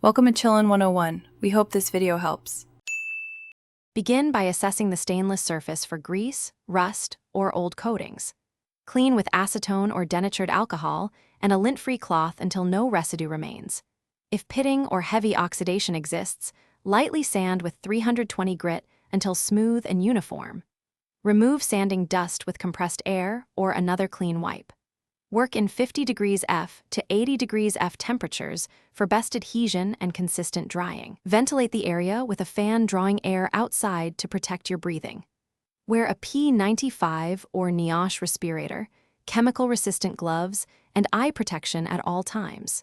Welcome to Chillin' 101. We hope this video helps. Begin by assessing the stainless surface for grease, rust, or old coatings. Clean with acetone or denatured alcohol and a lint-free cloth until no residue remains. If pitting or heavy oxidation exists, lightly sand with 320 grit until smooth and uniform. Remove sanding dust with compressed air or another clean wipe. Work in 50 degrees F to 80 degrees F temperatures for best adhesion and consistent drying. Ventilate the area with a fan drawing air outside to protect your breathing. Wear a P95 or NIOSH respirator, chemical-resistant gloves, and eye protection at all times.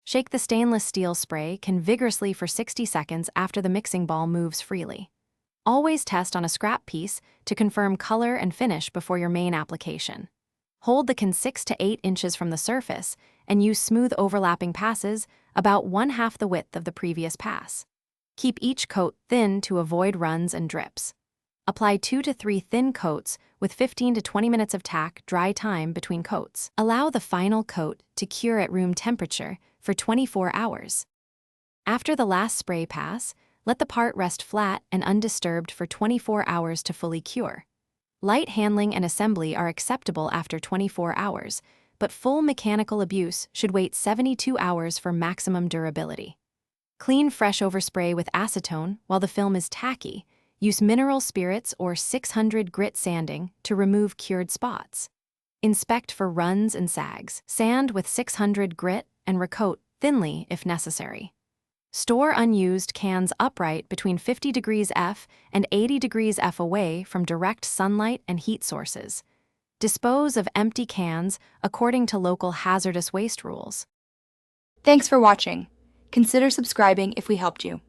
Shake the stainless steel spray vigorously for 60 seconds after the mixing ball moves freely. Always test on a scrap piece to confirm color and finish before your main application. Hold the can 6 to 8 inches from the surface and use smooth overlapping passes about 1/2 the width of the previous pass. Keep each coat thin to avoid runs and drips. Apply 2 to 3 thin coats with 15 to 20 minutes of tack dry time between coats. Allow the final coat to cure at room temperature for 24 hours. After the last spray pass, let the part rest flat and undisturbed for 24 hours to fully cure. Light handling and assembly are acceptable after 24 hours, but full mechanical abuse should wait 72 hours for maximum durability. Clean fresh overspray with acetone while the film is tacky. Use mineral spirits or 600 grit sanding to remove cured spots. Inspect for runs and sags. Sand with 600 grit and recoat thinly if necessary. Store unused cans upright between 50 degrees F and 80 degrees F away from direct sunlight and heat sources. Dispose of empty cans according to local hazardous waste rules. Thanks for watching. Consider subscribing if we helped you.